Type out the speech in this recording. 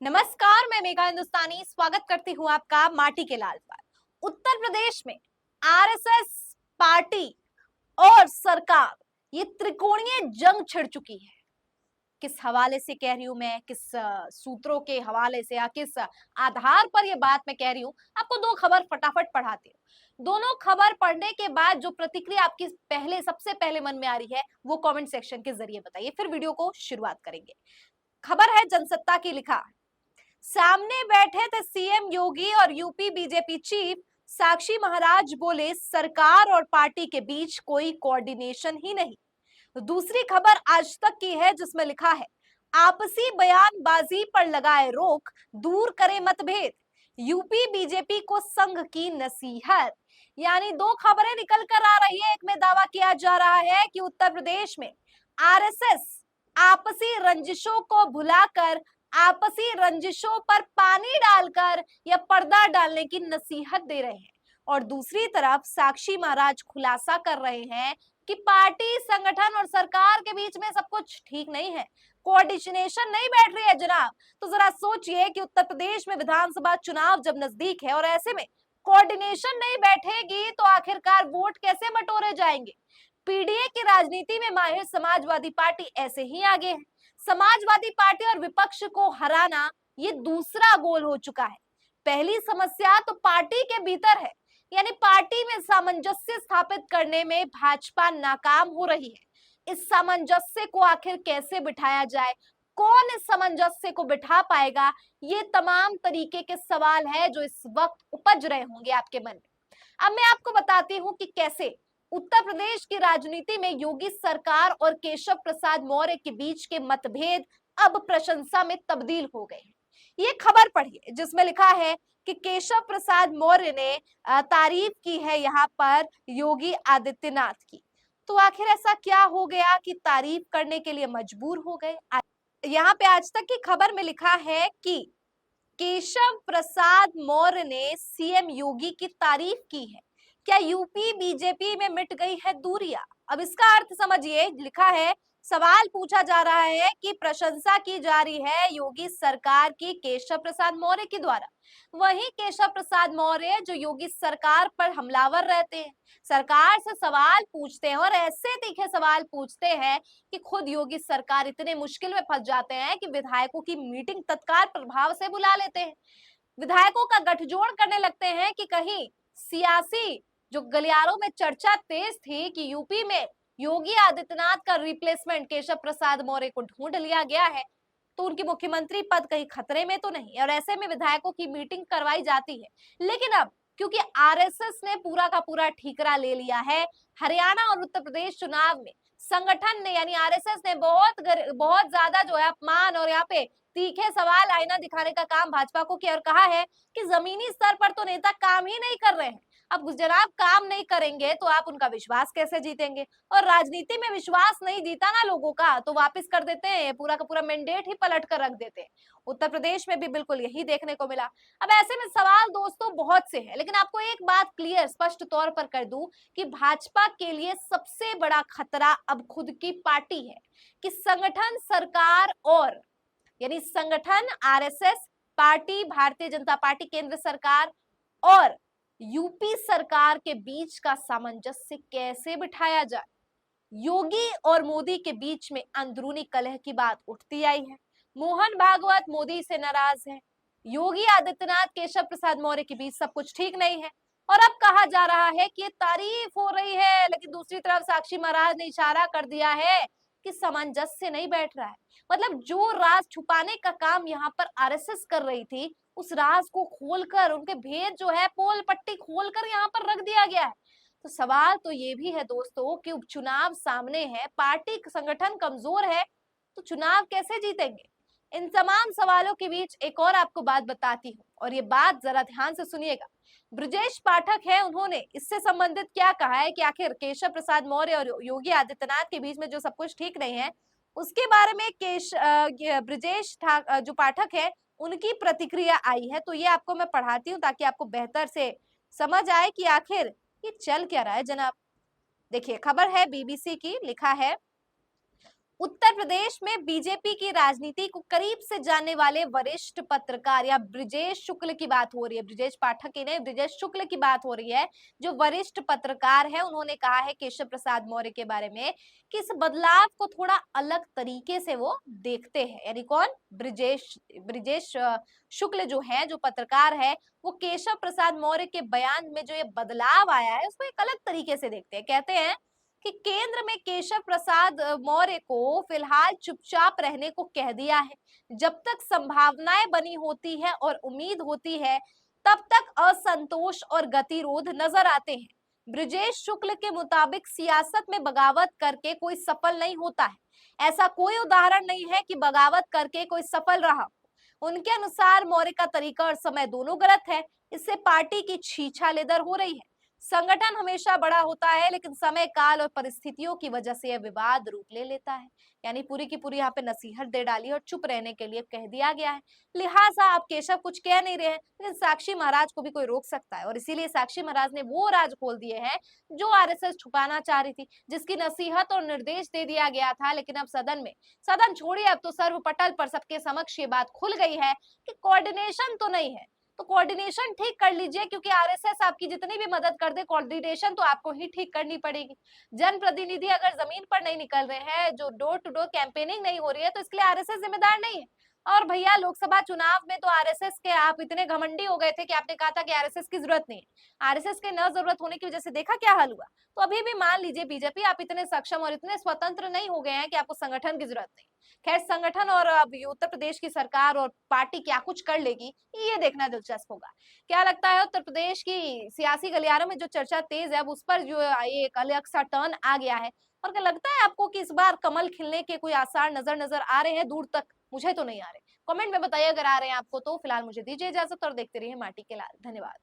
नमस्कार, मैं मेघा हिंदुस्तानी स्वागत करती हूँ आपका माटी के लाल पर। उत्तर प्रदेश में आरएसएस पार्टी और सरकार ये त्रिकोणीय जंग छिड़ चुकी है। किस हवाले से कह रही हूं मैं, किस सूत्रों के हवाले से या किस आधार पर ये बात मैं कह रही हूं, आपको दो खबर फटाफट पढ़ाती हूँ। दोनों खबर पढ़ने के बाद जो प्रतिक्रिया आपकी पहले सबसे पहले मन में आ रही है वो कमेंट सेक्शन के जरिए बताइए, फिर वीडियो को शुरुआत करेंगे। खबर है जनसत्ता की, लिखा सामने बैठे थे सीएम योगी और UP BJP chief Sakshi Maharaj, बोले सरकार और पार्टी के बीच कोई कोऑर्डिनेशन ही नहीं। तो दूसरी खबर आज तक की है जिसमें लिखा है आपसी बयानबाजी पर लगाए रोक, दूर करे मतभेद, यूपी बीजेपी को संघ की नसीहत। यानी दो खबरें निकल कर आ रही है। एक में दावा किया जा रहा है कि उत्तर प्रदेश में आरएसएस आपसी रंजिशों को भुलाकर, आपसी रंजिशों पर पानी डालकर या पर्दा डालने की नसीहत दे रहे हैं, और दूसरी तरफ साक्षी महाराज खुलासा कर रहे हैं कि पार्टी, संगठन और सरकार के बीच में सब कुछ ठीक नहीं है, कोऑर्डिनेशन नहीं बैठ रही है जनाब। तो जरा सोचिए कि उत्तर प्रदेश में विधानसभा चुनाव जब नजदीक है और ऐसे में कोऑर्डिनेशन नहीं बैठेगी तो आखिरकार वोट कैसे बटोरे जाएंगे। पीडीए की राजनीति में माहिर समाजवादी पार्टी ऐसे ही आगे है। समाजवादी पार्टी और विपक्ष को हराना ये दूसरा गोल हो चुका है। पहली समस्या तो पार्टी के भीतर है, यानी पार्टी में सामंजस्य स्थापित करने में भाजपा नाकाम हो रही है। इस सामंजस्य को आखिर कैसे बिठाया जाए, कौन इस सामंजस्य को बिठा पाएगा, ये तमाम तरीके के सवाल है जो इस वक्त उपज रहे होंगे आपके मन में। अब मैं आपको बताती हूं कि कैसे उत्तर प्रदेश की राजनीति में योगी सरकार और केशव प्रसाद मौर्य के बीच के मतभेद अब प्रशंसा में तब्दील हो गए हैं। ये खबर पढ़िए जिसमें लिखा है कि केशव प्रसाद मौर्य ने तारीफ की है यहाँ पर योगी आदित्यनाथ की। तो आखिर ऐसा क्या हो गया कि तारीफ करने के लिए मजबूर हो गए। यहाँ पे आज तक की खबर में लिखा है कि केशव प्रसाद मौर्य ने सीएम योगी की तारीफ की है। क्या यूपी बीजेपी में मिट गई है दूरियां? अब इसका अर्थ समझिए, लिखा है, सवाल पूछा जा रहा है कि प्रशंसा की जा रही है योगी सरकार की केशव प्रसाद मौर्य के द्वारा। वहीं केशव प्रसाद मौर्य जो योगी सरकार पर हमलावर रहते हैं, सरकार से सवाल पूछते हैं और ऐसे तीखे सवाल पूछते हैं कि खुद योगी सरकार इतने मुश्किल में फंस जाते हैं कि विधायकों की मीटिंग तत्काल प्रभाव से बुला लेते हैं, विधायकों का गठजोड़ करने लगते हैं कि कहीं सियासी जो गलियारों में चर्चा तेज थी कि यूपी में योगी आदित्यनाथ का रिप्लेसमेंट केशव प्रसाद मौर्य को ढूंढ लिया गया है तो उनकी मुख्यमंत्री पद कहीं खतरे में तो नहीं, और ऐसे में विधायकों की मीटिंग करवाई जाती है। लेकिन अब क्योंकि आरएसएस ने पूरा का पूरा ठीकरा ले लिया है, हरियाणा और उत्तर प्रदेश चुनाव में संगठन ने यानी आरएसएस ने बहुत ज्यादा जो है अपमान और यहाँ पे तीखे सवाल आईना दिखाने का काम भाजपा को किया और कहा है कि जमीनी स्तर पर तो नेता काम ही नहीं कर रहे हैं। अब जनाब काम नहीं करेंगे तो आप उनका विश्वास कैसे जीतेंगे, और राजनीति में विश्वास नहीं जीता ना लोगों का तो वापस कर देते हैं, पूरा का पूरा मैंडेट ही पलट कर रख देते हैं। उत्तर प्रदेश में भी बिल्कुल यही देखने को मिला। अब ऐसे में सवाल दोस्तों बहुत से हैं, लेकिन आपको एक बात क्लियर स्पष्ट तौर पर कर दूं कि भाजपा के लिए सबसे बड़ा खतरा अब खुद की पार्टी है कि संगठन, सरकार और यानी संगठन RSS, party Bharatiya Janata party, केंद्र सरकार और यूपी सरकार के बीच का सामंजस्य कैसे बिठाया जाए। योगी और मोदी के बीच में अंदरूनी कलह की बात उठती आई है। मोहन भागवत मोदी से नाराज है, योगी आदित्यनाथ केशव प्रसाद मौर्य के बीच सब कुछ ठीक नहीं है, और अब कहा जा रहा है कि ये तारीफ हो रही है, लेकिन दूसरी तरफ साक्षी महाराज ने इशारा कर दिया है कि सामंजस्य नहीं बैठ रहा है। मतलब जो राज छुपाने का काम यहाँ पर आरएसएस कर रही थी उस राज को खोलकर, उनके भेद जो है पोल पट्टी खोलकर यहाँ पर रख दिया गया है। तो सवाल तो ये भी है दोस्तों कि उपचुनाव सामने है, पार्टी संगठन कमजोर है, तो चुनाव कैसे जीतेंगे। इन तमाम सवालों के बीच एक और आपको बात बताती हूँ, और ये बात जरा ध्यान से सुनिएगा। ब्रजेश पाठक है, उन्होंने इससे संबंधित क्या कहा है कि आखिर केशव प्रसाद मौर्य और योगी आदित्यनाथ के बीच में जो सब कुछ ठीक नहीं है उसके बारे में ब्रजेश जो पाठक है उनकी प्रतिक्रिया आई है। तो ये आपको मैं पढ़ाती हूँ ताकि आपको बेहतर से समझ आए कि आखिर ये चल क्या रहा है जनाब। देखिए खबर है बीबीसी की, लिखा है उत्तर प्रदेश में बीजेपी की राजनीति को करीब से जानने वाले वरिष्ठ पत्रकार या ब्रिजेश शुक्ल की बात हो रही है, ब्रिजेश पाठक की नहीं, ब्रिजेश शुक्ल की बात हो रही है, जो वरिष्ठ पत्रकार है। उन्होंने कहा है केशव प्रसाद मौर्य के बारे में कि इस बदलाव को थोड़ा अलग तरीके से वो देखते हैं। यानी कौन? ब्रिजेश ब्रिजेश शुक्ल जो है, जो पत्रकार है, वो केशव प्रसाद मौर्य के बयान में जो ये बदलाव आया है उसको एक अलग तरीके से देखते हैं। कहते हैं कि केंद्र में केशव प्रसाद मौर्य को फिलहाल चुपचाप रहने को कह दिया है। जब तक संभावनाएं बनी होती है और उम्मीद होती है, तब तक असंतोष और गतिरोध नजर आते हैं। ब्रिजेश शुक्ल के मुताबिक सियासत में बगावत करके कोई सफल नहीं होता है। ऐसा कोई उदाहरण नहीं है कि बगावत करके कोई सफल रहा। उनके अनुसार मौर्य का तरीका और समय दोनों गलत है। इससे पार्टी की छीछालेदर हो रही है। संगठन हमेशा बड़ा होता है, लेकिन समय काल और परिस्थितियों की वजह से यह विवाद रूप ले लेता है। यानी पूरी की पूरी यहाँ पे नसीहत दे डाली और चुप रहने के लिए कह दिया गया है। लिहाजा आप केशव कुछ कह नहीं रहे हैं, लेकिन साक्षी महाराज को भी कोई रोक सकता है। और इसीलिए साक्षी महाराज ने वो राज खोल दिए हैं जो आरएसएस छुपाना चाह रही थी, जिसकी नसीहत और निर्देश दे दिया गया था। लेकिन अब सदन छोड़िए, अब तो सर्वपटल पर सबके समक्ष ये बात खुल गई है कि कोऑर्डिनेशन तो नहीं है। तो कोऑर्डिनेशन ठीक कर लीजिए, क्योंकि आरएसएस आपकी जितनी भी मदद कर दे, कोऑर्डिनेशन तो आपको ही ठीक करनी पड़ेगी। जनप्रतिनिधि अगर जमीन पर नहीं निकल रहे हैं, जो डोर टू डोर कैंपेनिंग नहीं हो रही है, तो इसके लिए आरएसएस जिम्मेदार नहीं है। और भैया लोकसभा चुनाव में तो आरएसएस के आप इतने घमंडी हो गए थे कि आपने कहा था कि आरएसएस की जरूरत नहीं है। आरएसएस के न जरूरत होने की वजह से देखा क्या हाल हुआ। तो अभी भी मान लीजिए बीजेपी, आप इतने सक्षम और इतने स्वतंत्र नहीं हो गए हैं कि आपको संगठन की जरूरत नहीं। खैर, संगठन और अब ये उत्तर प्रदेश की सरकार और पार्टी क्या कुछ कर लेगी, ये देखना दिलचस्प होगा। क्या लगता है, उत्तर प्रदेश की सियासी गलियारों में जो चर्चा तेज है, अब उस पर जो ये एक अलग सा टर्न आ गया है? और क्या लगता है आपको कि इस बार कमल खिलने के कोई आसार नजर नजर आ रहे हैं दूर तक? मुझे तो नहीं आ रहे। कमेंट में बताइए अगर आ रहे हैं आपको। तो फिलहाल मुझे दीजिए इजाजत और देखते रहिए माटी के लाल। धन्यवाद।